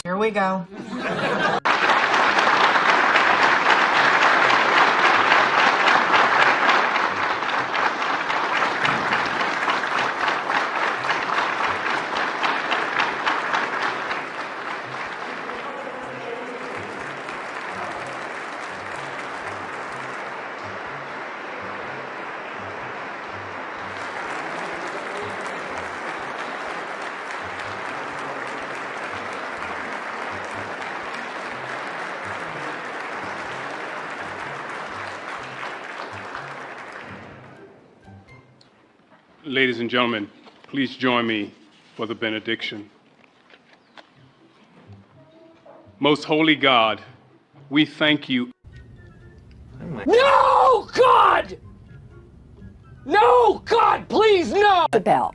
Here we go. Ladies and gentlemen, please join me for the benediction. Most holy God, we thank you. No, God! No, God, please, no!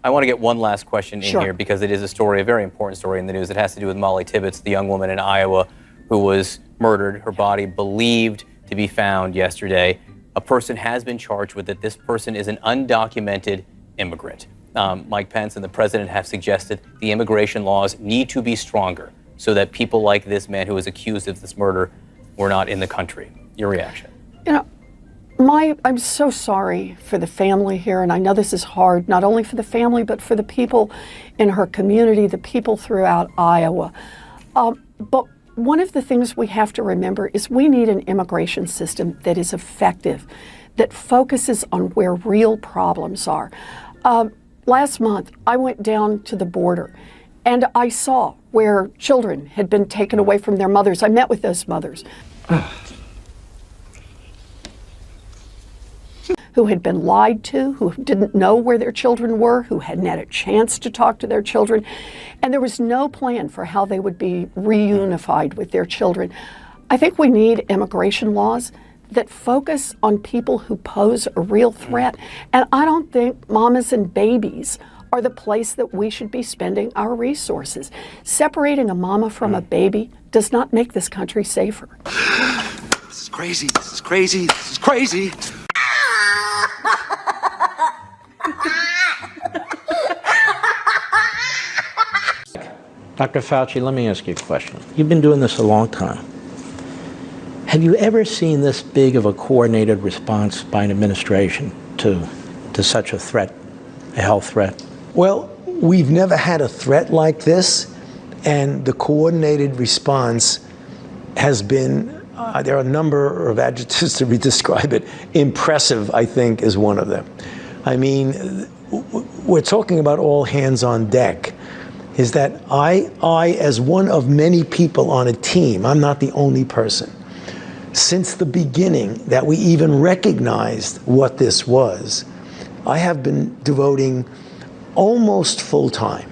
I want to get one last question in here because it is a story, a very important story in the news. It has to do with Molly Tibbetts, the young woman in Iowa who was murdered, her body believed to be found yesterday. A person has been charged with it. This person is an undocumented immigrant. Mike Pence and the president have suggested the immigration laws need to be stronger so that people like this man who was accused of this murder were not in the country. Your reaction? You know, I'm so sorry for the family here, and I know this is hard, not only for the family, but for the people in her community, the people throughout Iowa. But one of the things we have to remember is we need an immigration system that is effective, that focuses on where real problems are. Last month, I went down to the border and I saw where children had been taken away from their mothers. I met with those mothers who had been lied to, who didn't know where their children were, who hadn't had a chance to talk to their children, and there was no plan for how they would be reunified with their children. I think we need immigration laws that focus on people who pose a real threat. And I don't think mamas and babies are the place that we should be spending our resources. Separating a mama from a baby does not make this country safer. This is crazy, this is crazy, this is crazy. Dr. Fauci, let me ask you a question. You've been doing this a long time. Have you ever seen this big of a coordinated response by an administration to such a threat, a health threat? Well, we've never had a threat like this, and the coordinated response has been, there are a number of adjectives to describe it. Impressive, I think, is one of them. I mean, we're talking about all hands on deck. Is that I, as one of many people on a team, I'm not the only person, since the beginning that we even recognized what this was, I have been devoting almost full time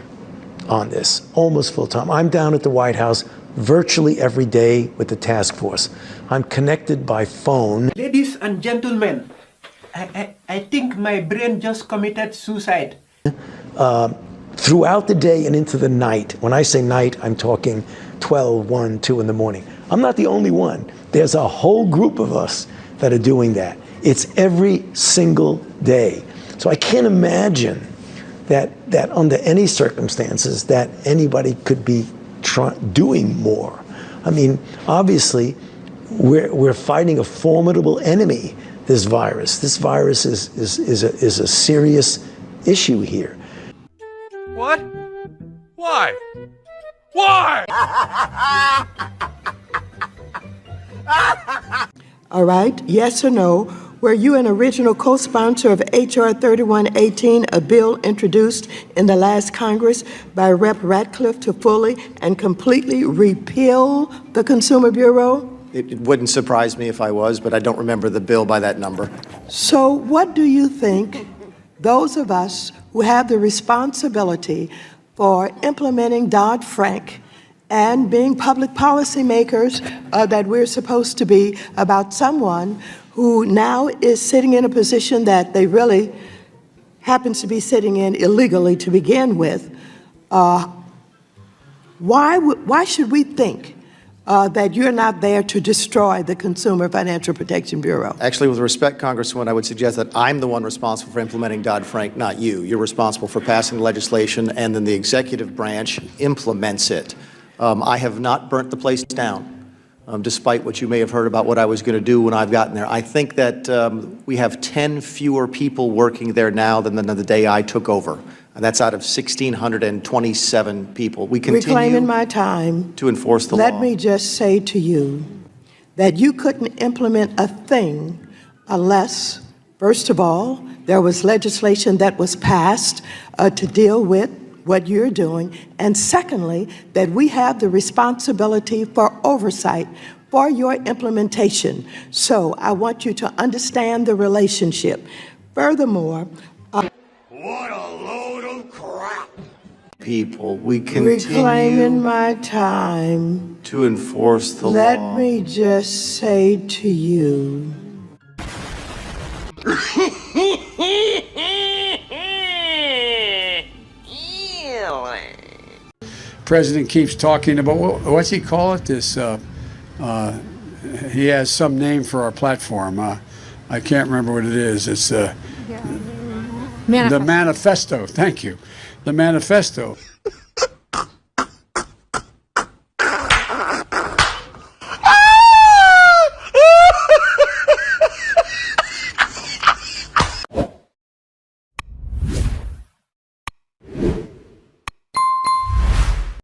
on this, almost full time. I'm down at the White House virtually every day with the task force. I'm connected by phone. Ladies and gentlemen, I think my brain just committed suicide. Throughout the day and into the night. When I say night, I'm talking 12, 1, 2 in the morning. I'm not the only one. There's a whole group of us that are doing that. It's every single day. So I can't imagine that under any circumstances that anybody could be doing more. I mean, obviously, we're fighting a formidable enemy, this virus. This virus is a serious issue here. What? Why? Why? All right, yes or no, were you an original co-sponsor of H.R. 3118, a bill introduced in the last Congress by Rep. Ratcliffe to fully and completely repeal the Consumer Bureau? It wouldn't surprise me if I was, but I don't remember the bill by that number. So what do you think those of us who have the responsibility for implementing Dodd-Frank and being public policy makers that we're supposed to be about someone who now is sitting in a position that they really happens to be sitting in illegally to begin with, why should we think that you're not there to destroy the Consumer Financial Protection Bureau? Actually, with respect, Congresswoman, I would suggest that I'm the one responsible for implementing Dodd-Frank, not you. You're responsible for passing legislation, and then the executive branch implements it. I have not burnt the place down, despite what you may have heard about what I was going to do when I've gotten there. I think that we have 10 fewer people working there now than the day I took over. And that's out of 1,627 people. We continue Reclaiming my time. to enforce the law. Let me just say to you that you couldn't implement a thing unless, first of all, there was legislation that was passed to deal with what you're doing, and secondly, that we have the responsibility for oversight for your implementation. So I want you to understand the relationship. Furthermore, What a load of crap! People, we continue reclaiming my time. to enforce the law. Let me just say to you. President keeps talking about, what's he call it? This, he has some name for our platform. I can't remember what it is. It's the manifesto. Thank you. The manifesto.